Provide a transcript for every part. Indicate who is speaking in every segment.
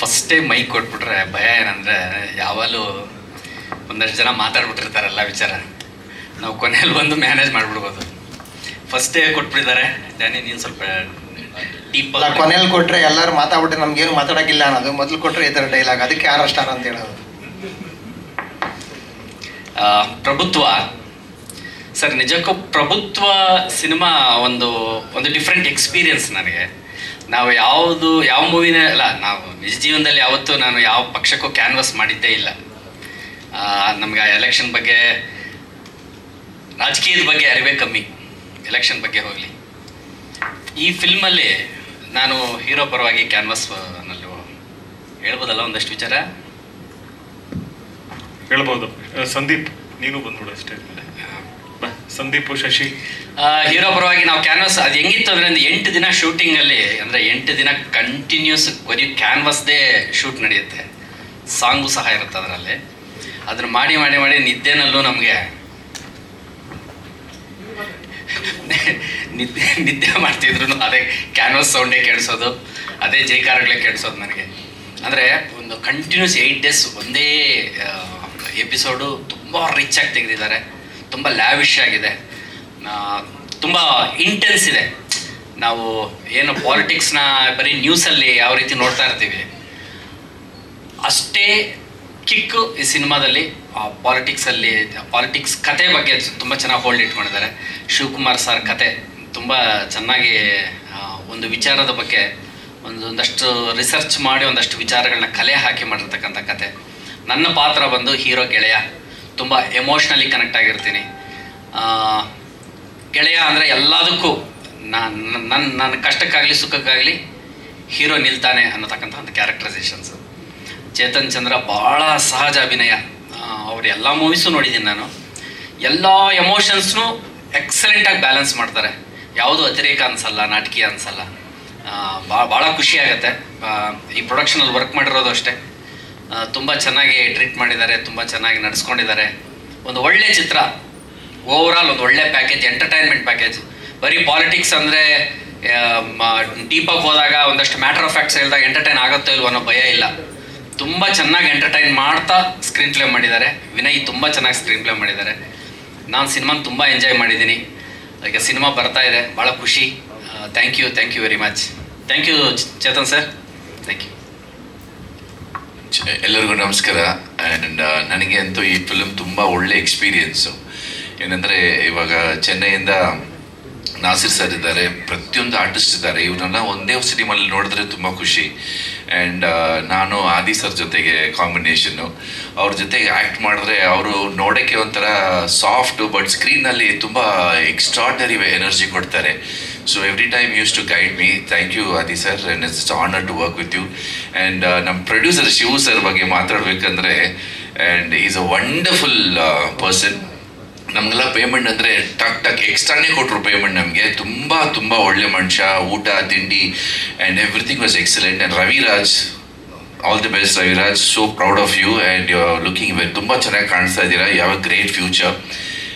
Speaker 1: ಫಸ್ಟೇ ಮೈಕ್ ಕೊಟ್ಬಿಟ್ರೆ ಭಯ ಏನಂದರೆ ಯಾವಾಗಲೂ ಒಂದಷ್ಟು ಜನ ಮಾತಾಡ್ಬಿಟ್ಟಿರ್ತಾರಲ್ಲ ವಿಚಾರ, ನಾವು ಕೊನೆಯಲ್ಲಿ ಬಂದು ಮ್ಯಾನೇಜ್ ಮಾಡಿಬಿಡ್ಬೋದು. ಫಸ್ಟೇ ಕೊಟ್ಬಿಟ್ಟಿದ್ದಾರೆ. ಡ್ಯಾನಿ ನೀನು ಸ್ವಲ್ಪ ಡೀಪ್
Speaker 2: ಕೊನೆಯಲ್ಲಿ ಕೊಟ್ಟರೆ ಎಲ್ಲರೂ ಮಾತಾಡ್ಬಿಟ್ರೆ ನಮ್ಗೇನು ಮಾತಾಡೋಕ್ಕಿಲ್ಲ ಅನ್ನೋದು, ಮೊದಲು ಕೊಟ್ಟರೆ ಈ ಥರ ಡೈಲಾಗ್, ಅದಕ್ಕೆ 6 ಸ್ಟಾರ್ ಅಂತ ಹೇಳೋದು.
Speaker 1: ಪ್ರಭುತ್ವ ಸರ್, ನಿಜಕ್ಕೂ ಪ್ರಭುತ್ವ ಸಿನಿಮಾ ಒಂದು ಡಿಫ್ರೆಂಟ್ ಎಕ್ಸ್ಪೀರಿಯನ್ಸ್ ನನಗೆ. ನಾವು ಯಾವ ಮೂವಿನೇ ಅಲ್ಲ, ನಾವು ನಿಜ ಜೀವನದಲ್ಲಿ ಯಾವತ್ತೂ ನಾನು ಯಾವ ಪಕ್ಷಕ್ಕೂ ಕ್ಯಾನ್ವಸ್ ಮಾಡಿದ್ದೇ ಇಲ್ಲ. ನಮ್ಗೆ ಎಲೆಕ್ಷನ್ ಬಗ್ಗೆ, ರಾಜಕೀಯದ ಬಗ್ಗೆ ಅರಿವೇ ಕಮ್ಮಿ, ಎಲೆಕ್ಷನ್ ಬಗ್ಗೆ ಹೋಗಲಿ. ಈ ಫಿಲ್ಮಲ್ಲಿ ನಾನು ಹೀರೋ ಪರವಾಗಿ ಕ್ಯಾನ್ವಸ್ನಲ್ಲಿ ಹೇಳ್ಬೋದಲ್ಲ ಒಂದಷ್ಟು ವಿಚಾರ
Speaker 3: ಹೇಳ್ಬೋದು. ಸಂದೀಪ್ ನೀನು ಬಂದ್ಬಿಡು ಅಷ್ಟೇ. ಸಂದೀಪ್, ಶಶಿ
Speaker 1: ಹೀರೋ ಪರವಾಗಿ ನಾವು ಕ್ಯಾನ್ವಸ್ ಅದು ಹೆಂಗಿತ್ತು ಅಂದರೆ, 8 ದಿನ ಶೂಟಿಂಗಲ್ಲಿ, ಅಂದರೆ 8 ದಿನ ಕಂಟಿನ್ಯೂಸ್ ಬರೀ ಕ್ಯಾನ್ವಸ್ದೇ ಶೂಟ್ ನಡೆಯುತ್ತೆ. ಸಾಂಗು ಸಹ ಇರುತ್ತೆ ಅದರಲ್ಲಿ. ಅದನ್ನು ಮಾಡಿ ಮಾಡಿ ಮಾಡಿ ನಿದ್ದೆನಲ್ಲೂ ನಮಗೆ ನಿದ್ದೆ ಮಾಡ್ತಿದ್ರು ಅದೇ ಕ್ಯಾನ್ವಸ್ ಸೌಂಡೇ ಕೇಳಿಸೋದು, ಅದೇ ಜೈಕಾರಗಳೇ ಕೇಳಿಸೋದು ನನಗೆ. ಅಂದರೆ ಒಂದು ಕಂಟಿನ್ಯೂಸ್ 8 ಡೇಸ್ ಒಂದೇ ಎಪಿಸೋಡು ತುಂಬ ರಿಚ್ ಆಗಿ ತೆಗೆದಿದ್ದಾರೆ, ತುಂಬ ಲ್ಯಾವಿಶ್ ಆಗಿದೆ, ತುಂಬ ಇಂಟೆನ್ಸ್ ಇದೆ. ನಾವು ಏನು ಪಾಲಿಟಿಕ್ಸ್ನ ಬರೀ ನ್ಯೂಸಲ್ಲಿ ಯಾವ ರೀತಿ ನೋಡ್ತಾ ಇರ್ತೀವಿ, ಅಷ್ಟೇ ಕಿಕ್ಕು ಈ ಸಿನಿಮಾದಲ್ಲಿ ಪಾಲಿಟಿಕ್ಸ್ ಕತೆ ಬಗ್ಗೆ ತುಂಬ ಚೆನ್ನಾಗಿ ಹೋಲ್ಡ್ ಇಟ್ಕೊಂಡಿದ್ದಾರೆ. ಶಿವಕುಮಾರ್ ಸರ್ ಕತೆ ತುಂಬ ಚೆನ್ನಾಗಿ ಒಂದು ವಿಚಾರದ ಬಗ್ಗೆ ಒಂದಷ್ಟು ರಿಸರ್ಚ್ ಮಾಡಿ ಒಂದಷ್ಟು ವಿಚಾರಗಳನ್ನ ಕಲೆ ಹಾಕಿ ಮಾಡಿರ್ತಕ್ಕಂಥ ಕತೆ. ನನ್ನ ಪಾತ್ರ ಬಂದು ಹೀರೋ ಗೆಳೆಯ, ತುಂಬ ಎಮೋಷ್ನಲಿ ಕನೆಕ್ಟ್ ಆಗಿರ್ತೀನಿ. ಗೆಳೆಯ ಅಂದರೆ ಎಲ್ಲದಕ್ಕೂ ನನ್ನ ಕಷ್ಟಕ್ಕಾಗಲಿ ಸುಖಕ್ಕಾಗಲಿ ಹೀರೋ ನಿಲ್ತಾನೆ ಅನ್ನತಕ್ಕಂಥ ಒಂದು ಕ್ಯಾರೆಕ್ಟರೈಸೇಷನ್ಸು. ಚೇತನ್ ಚಂದ್ರ ಭಾಳ ಸಹಜ ಅಭಿನಯ. ಅವ್ರ ಎಲ್ಲ ಮೂವೀಸು ನೋಡಿದ್ದೀನಿ ನಾನು. ಎಲ್ಲ ಎಮೋಷನ್ಸ್ನು ಎಕ್ಸಲೆಂಟಾಗಿ ಬ್ಯಾಲೆನ್ಸ್ ಮಾಡ್ತಾರೆ. ಯಾವುದೂ ಅತಿರೇಕ ಅನಿಸಲ್ಲ, ನಾಟಕೀಯ ಅನಿಸಲ್ಲ. ಭಾಳ ಖುಷಿ ಆಗುತ್ತೆ. ಈ ಪ್ರೊಡಕ್ಷನಲ್ಲಿ ವರ್ಕ್ ಮಾಡಿರೋದು ಅಷ್ಟೇ, ತುಂಬ ಚೆನ್ನಾಗಿ ಟ್ರೀಟ್ ಮಾಡಿದ್ದಾರೆ, ತುಂಬ ಚೆನ್ನಾಗಿ ನಡೆಸ್ಕೊಂಡಿದ್ದಾರೆ. ಒಂದು ಒಳ್ಳೆ ಚಿತ್ರ, ಓವರಾಲ್ ಒಂದು ಒಳ್ಳೆ ಪ್ಯಾಕೇಜ್, ಎಂಟರ್ಟೈನ್ಮೆಂಟ್ ಪ್ಯಾಕೇಜ್. ಬರೀ ಪಾಲಿಟಿಕ್ಸ್ ಅಂದರೆ ಡೀಪಾಗಿ ಹೋದಾಗ ಒಂದಷ್ಟು ಮ್ಯಾಟರ್ ಆಫ್ ಫ್ಯಾಕ್ಟ್ಸ್ ಹೇಳಿದಾಗ ಎಂಟರ್ಟೈನ್ ಆಗುತ್ತೋ ಇಲ್ವೋ ಅನ್ನೋ ಭಯ ಇಲ್ಲ. ತುಂಬ ಚೆನ್ನಾಗಿ ಎಂಟರ್ಟೈನ್ ಮಾಡ್ತಾ ಸ್ಕ್ರೀನ್ ಪ್ಲೇ ಮಾಡಿದ್ದಾರೆ. ವಿನಯ್ ತುಂಬ ಚೆನ್ನಾಗಿ ಸ್ಕ್ರೀನ್ ಪ್ಲೇ ಮಾಡಿದ್ದಾರೆ. ನಾನು ಸಿನಿಮಾನ ತುಂಬ ಎಂಜಾಯ್ ಮಾಡಿದ್ದೀನಿ. ಈಗ ಸಿನಿಮಾ ಬರ್ತಾ ಇದೆ, ಭಾಳ ಖುಷಿ. Thank you very much. Thank you Chetan sir, thank you.
Speaker 4: ಎಲ್ಲರಿಗೂ ನಮಸ್ಕಾರ. ಆ್ಯಂಡ್ ನನಗೆ ಅಂತೂ ಈ ಫಿಲ್ಮ್ ತುಂಬ ಒಳ್ಳೆ ಎಕ್ಸ್ಪೀರಿಯನ್ಸು. ಏನಂದರೆ ಇವಾಗ ಚೆನ್ನೈಯಿಂದ ನಾಸಿರ್ ಸರ್ ಇದ್ದಾರೆ, ಪ್ರತಿಯೊಂದು ಆರ್ಟಿಸ್ಟ್ ಇದ್ದಾರೆ. ಇವನ್ನೆಲ್ಲ ಒಂದೇ ಸಿನಿಮಲ್ಲಿ ನೋಡಿದ್ರೆ ತುಂಬ ಖುಷಿ. ಆ್ಯಂಡ್ ನಾನು ಆದಿ ಸರ್ ಜೊತೆಗೆ ಕಾಂಬಿನೇಷನ್ನು, ಅವ್ರ ಜೊತೆಗೆ ಆ್ಯಕ್ಟ್ ಮಾಡಿದ್ರೆ ಅವರು ನೋಡೋಕ್ಕೆ ಒಂಥರ ಸಾಫ್ಟು, ಬಟ್ ಸ್ಕ್ರೀನಲ್ಲಿ ತುಂಬ ಎಕ್ಸ್ಟ್ರಾರ್ಡನರಿ ಎನರ್ಜಿ ಕೊಡ್ತಾರೆ. So every time use to guide me. Thank you Adi sir, and it's honour to work with you. And ನಮ್ಮ ಪ್ರೊಡ್ಯೂಸರ್ ಶಿವು ಸರ್ ಬಗ್ಗೆ ಮಾತಾಡಬೇಕಂದ್ರೆ, and is a wonderful person. ನಮಗೆಲ್ಲ ಪೇಮೆಂಟ್ ಅಂದರೆ ಟಕ್ ಎಕ್ಸ್ಟ್ರಾನೇ ಕೊಟ್ಟರು ಪೇಮೆಂಟ್ ನಮಗೆ. ತುಂಬ ಒಳ್ಳೆ ಮನುಷ್ಯ. ಊಟ ತಿಂಡಿ and everything was excellent. And Raviraj, all the best Raviraj. So proud of you and you are looking well, ತುಂಬ ಚೆನ್ನಾಗಿ ಕಾಣಿಸ್ತಾ ಇದ್ದೀರಾ. You have a great future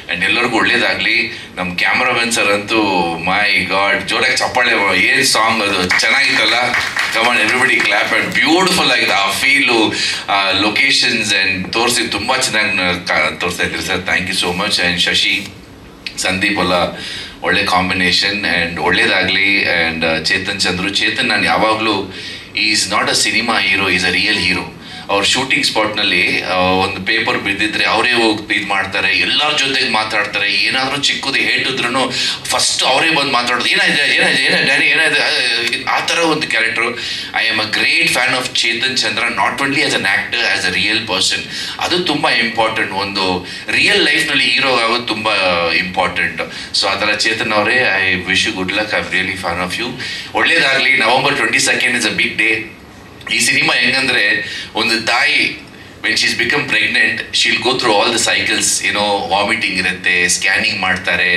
Speaker 4: and ಎಲ್ಲರಿಗೂ ಒಳ್ಳೇದಾಗಲಿ. ನಮ್ಮ ಕ್ಯಾಮ್ರಾಮನ್ ಸರ್ ಅಂತೂ ಮೈ ಗಾಡ್, ಜೋರಾಗಿ ಚಪ್ಪಾಳೆ. ಏನು ಸಾಂಗ್ ಅದು ಚೆನ್ನಾಗಿತ್ತಲ್ಲ, ಕಮಾನ್ ಎವ್ರಿಬಡಿ ಕ್ಲಾಪ್. ಆ್ಯಂಡ್ ಬ್ಯೂಟಿಫುಲ್ ಆಗಿದೆ ಆ ಫೀಲು, ಲೊಕೇಶನ್ಸ್ ಆ್ಯಂಡ್ ತೋರಿಸಿ ತುಂಬ ಚೆನ್ನಾಗಿ ತೋರಿಸ್ತಾ ಇದ್ದೀರಿ sir. Thank you so much. And Shashi, Sandeep ಎಲ್ಲ ಒಳ್ಳೆ ಕಾಂಬಿನೇಷನ್ ಆ್ಯಂಡ್ ಒಳ್ಳೇದಾಗಲಿ. ಆ್ಯಂಡ್ ಚೇತನ್ ಚಂದ್ರು, ನಾನು ಯಾವಾಗಲೂ is not a cinema hero, is a real hero. ಅವ್ರ ಶೂಟಿಂಗ್ ಸ್ಪಾಟ್ನಲ್ಲಿ ಒಂದು ಪೇಪರ್ ಬಿದ್ದಿದ್ರೆ ಅವರೇ ಹೋಗಿ ಇದು ಮಾಡ್ತಾರೆ, ಎಲ್ಲರ ಜೊತೆಗೆ ಮಾತಾಡ್ತಾರೆ. ಏನಾದರೂ ಚಿಕ್ಕದು ಹೇಟಿದ್ರು ಫಸ್ಟ್ ಅವರೇ ಬಂದು ಮಾತಾಡೋದು, ಏನಾಗಿದೆ ಡ್ಯಾಡಿ ಏನಾಗಿದೆ, ಆ ಥರ ಒಂದು character. I am a great fan of Chetan Chandra, not only as an actor, as a real person. ಅದು ತುಂಬ ಇಂಪಾರ್ಟೆಂಟ್. ಒಂದು ರಿಯಲ್ ಲೈಫ್ನಲ್ಲಿ ಹೀರೋ ಆಗೋದು ತುಂಬ ಇಂಪಾರ್ಟೆಂಟ್. ಸೊ ಆ ಥರ ಚೇತನ್ ಅವರೇ, I wish you good luck. I am really fan of you. ಒಳ್ಳೇದಾಗಲಿ. November 22nd is a big day. ಈ ಸಿನಿಮಾ ಹೆಂಗಂದರೆ, ಒಂದು ತಾಯಿ when she's become pregnant, she'll go through all the cycles. ಏನೋ ವಾಮಿಟಿಂಗ್ ಇರುತ್ತೆ, ಸ್ಕ್ಯಾನಿಂಗ್ ಮಾಡ್ತಾರೆ,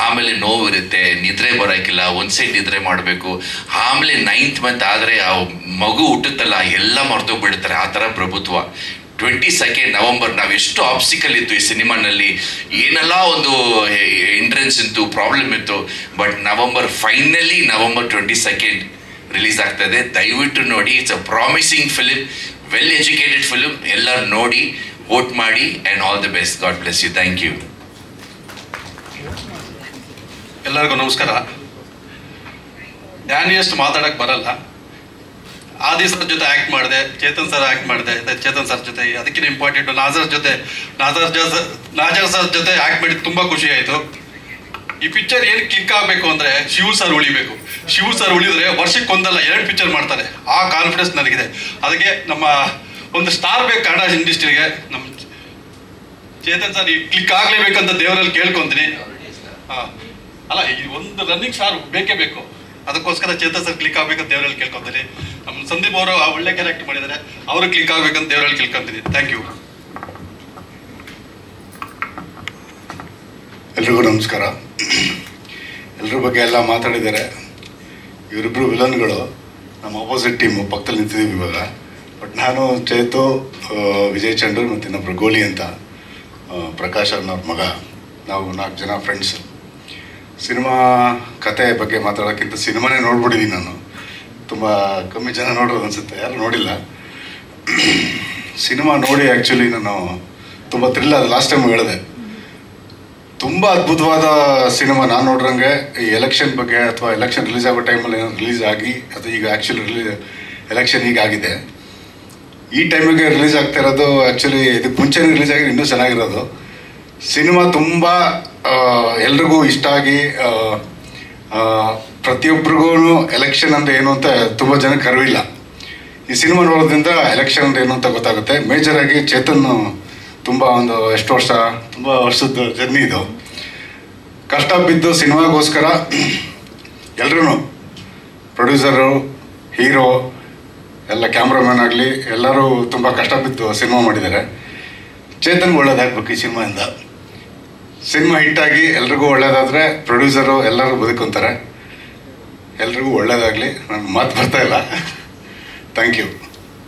Speaker 4: ಆಮೇಲೆ ನೋವು ಇರುತ್ತೆ, ನಿದ್ರೆ ಬರೋಕ್ಕಿಲ್ಲ, ಒಂದು ಸೈಡ್ ನಿದ್ರೆ ಮಾಡಬೇಕು, ಆಮೇಲೆ 9th ಮಂತ್ ಆದರೆ ಆ ಮಗು ಹುಟ್ಟುತ್ತಲ್ಲ ಎಲ್ಲ ಮರ್ತೋಗ್ಬಿಡ್ತಾರೆ. ಆ ಥರ ಪ್ರಭುತ್ವ. 22nd November ನಾವು ಎಷ್ಟು ಆಬ್ಸ್ಟಿಕಲ್ ಇತ್ತು ಈ ಸಿನಿಮಾನಲ್ಲಿ, ಏನೆಲ್ಲ ಒಂದು ಎಂಟ್ರೆನ್ಸ್ ಇತ್ತು, ಪ್ರಾಬ್ಲಮ್ ಇತ್ತು. But finally November 22nd release ಆಗ್ತಾ ಇದೆ, ದಯವಿಟ್ಟು ನೋಡಿ. It's a promising film, well educated film. ಎಲ್ಲರೂ ನೋಡಿ, ವೋಟ್ ಮಾಡಿ, and all the best. God bless you. Thank you.
Speaker 5: ಎಲ್ಲರಿಗೂ ನಮಸ್ಕಾರ. ಡ್ಯಾನಿಯಷ್ಟು ಮಾತಾಡೋಕ್ಕೆ ಬರಲ್ಲ. ಆದಿ ಸರ್ ಜೊತೆ ಆ್ಯಕ್ಟ್ ಮಾಡಿದೆ, ಚೇತನ್ ಸರ್ ಆ್ಯಕ್ಟ್ ಮಾಡಿದೆ, ಚೇತನ್ ಸರ್ ಜೊತೆ ಅದಕ್ಕಿಂತ ಇಂಪಾರ್ಟೆಂಟು ನಾಜರ್ ಸರ್ ಜೊತೆ ಆ್ಯಕ್ಟ್ ಮಾಡಿದ್ದು ತುಂಬ ಖುಷಿ ಆಯಿತು. ಈ ಪಿಕ್ಚರ್ ಏನು ಕ್ಲಿಕ್ ಆಗಬೇಕು ಅಂದರೆ ಶಿವ್ ಸರ್ ಉಳಿಬೇಕು. ಶಿವ್ ಸರ್ ಉಳಿದ್ರೆ ವರ್ಷಕ್ಕೊಂದಲ್ಲ 2 ಪಿಕ್ಚರ್ ಮಾಡ್ತಾರೆ. ಆ ಕಾನ್ಫಿಡೆನ್ಸ್ ನನಗಿದೆ. ಅದಕ್ಕೆ ನಮ್ಮ ಒಂದು ಸ್ಟಾರ್ ಬೇಕು ಕನ್ನಡ ಇಂಡಸ್ಟ್ರಿಗೆ. ನಮ್ಮ ಚೇತನ್ ಸರ್ ಈ ಕ್ಲಿಕ್ ಆಗಲೇಬೇಕಂತ ದೇವರಲ್ಲಿ ಕೇಳ್ಕೊತೀನಿ. ಅಲ್ಲ, ಈ ಒಂದು ರನ್ನಿಂಗ್ ಸ್ಟಾರ್ ಬೇಕೇ ಬೇಕು. ಅದಕ್ಕೋಸ್ಕರ ಚೇತನ್ ಸರ್ ಕ್ಲಿಕ್ ಆಗ್ಬೇಕಂತ ದೇವರಲ್ಲಿ ಕೇಳ್ಕೊತೀನಿ. ನಮ್ಮ ಸಂದೀಪ್ ಅವರು ಒಳ್ಳೆ ಕ್ಯಾರೆಕ್ಟರ್ ಮಾಡಿದ್ದಾರೆ, ಅವರು ಕ್ಲಿಕ್ ಆಗ್ಬೇಕಂತ ದೇವರಲ್ಲಿ ಕೇಳ್ಕೊತೀನಿ. Thank you.
Speaker 6: ಎಲ್ರಿಗೂ ನಮಸ್ಕಾರ. ಎಲ್ರ ಬಗ್ಗೆ ಎಲ್ಲ ಮಾತಾಡಿದ್ದಾರೆ. ಇವರಿಬ್ಬರು ವಿಲನ್ಗಳು, ನಮ್ಮ ಅಪೋಸಿಟ್ ಟೀಮು ಪಕ್ಕದಲ್ಲಿ ನಿಂತಿದ್ದೀವಿ ಇವಾಗ. ಬಟ್ ನಾನು ಚೇತು, ವಿಜಯ್ ಚಂಡೂರ್ ಮತ್ತು ಇನ್ನೊಬ್ಬರು ಗೋಲಿ ಅಂತ, ಪ್ರಕಾಶ್ ಅನ್ನೋರ ಮಗ, ನಾವು 4 ಜನ ಫ್ರೆಂಡ್ಸು. ಸಿನಿಮಾ ಕತೆ ಬಗ್ಗೆ ಮಾತಾಡೋಕ್ಕಿಂತ ಸಿನಿಮಾನೇ ನೋಡ್ಬಿಟ್ಟಿದ್ದೀನಿ ನಾನು. ತುಂಬ ಕಮ್ಮಿ ಜನ ನೋಡೋದು ಅನಿಸುತ್ತೆ, ಯಾರು ನೋಡಿಲ್ಲ. ಸಿನಿಮಾ ನೋಡಿ ಆ್ಯಕ್ಚುಲಿ ನಾನು ತುಂಬ ಥ್ರಿಲ್ ಆದ. ಲಾಸ್ಟ್ ಟೈಮ್ ಹೇಳಿದೆ, ತುಂಬ ಅದ್ಭುತವಾದ ಸಿನಿಮಾ. ನಾನು ನೋಡ್ರಂಗೆ ಈ ಎಲೆಕ್ಷನ್ ಬಗ್ಗೆ ಅಥವಾ ಎಲೆಕ್ಷನ್ ರಿಲೀಸ್ ಆಗೋ ಟೈಮಲ್ಲಿ ಏನೋ ರಿಲೀಸ್ ಆಗಿ, ಅಥವಾ ಈಗ ಆ್ಯಕ್ಚುಲಿ ಎಲೆಕ್ಷನ್ ಈಗ ಆಗಿದೆ, ಈ ಟೈಮಿಗೆ ರಿಲೀಸ್ ಆಗ್ತಾ ಇರೋದು. ಆ್ಯಕ್ಚುಲಿ ಇದಕ್ಕೆ ಮುಂಚೆನೇ ರಿಲೀಸ್ ಆಗಿ ಇನ್ನೂ ಚೆನ್ನಾಗಿರೋದು. ಸಿನಿಮಾ ತುಂಬ ಎಲ್ರಿಗೂ ಇಷ್ಟ ಆಗಿ, ಪ್ರತಿಯೊಬ್ಬರಿಗೂ ಎಲೆಕ್ಷನ್ ಅಂದರೆ ಏನು ಅಂತ ತುಂಬ ಜನಕ್ಕೆ ಅರಿವಿಲ್ಲ. ಈ ಸಿನಿಮಾ ನೋಡೋದ್ರಿಂದ ಎಲೆಕ್ಷನ್ ಅಂದರೆ ಏನು ಅಂತ ಗೊತ್ತಾಗುತ್ತೆ. ಮೇಜರಾಗಿ ಚೇತನ್ ತುಂಬ ತುಂಬ ವರ್ಷದ ಜರ್ನಿ ಇದು. ಕಷ್ಟ ಬಿದ್ದು ಸಿನಿಮಾಗೋಸ್ಕರ ಎಲ್ಲರೂ, ಪ್ರೊಡ್ಯೂಸರು, ಹೀರೋ, ಎಲ್ಲ ಕ್ಯಾಮ್ರಾಮನ್ ಆಗಲಿ ಎಲ್ಲರೂ ತುಂಬ ಕಷ್ಟ ಬಿದ್ದು ಸಿನಿಮಾ ಮಾಡಿದ್ದಾರೆ. ಚೇತನ್ಗೆ ಒಳ್ಳೇದಾಗಬೇಕು ಈ ಸಿನಿಮಾಯಿಂದ. ಸಿನಿಮಾ ಹಿಟ್ಟಾಗಿ ಎಲ್ರಿಗೂ ಒಳ್ಳೇದಾದರೆ ಪ್ರೊಡ್ಯೂಸರು ಎಲ್ಲರೂ ಬದುಕೊಂತಾರೆ. ಎಲ್ರಿಗೂ ಒಳ್ಳೇದಾಗಲಿ. ನನಗೆ ಮಾತು ಬರ್ತಾ ಇಲ್ಲ. Thank you.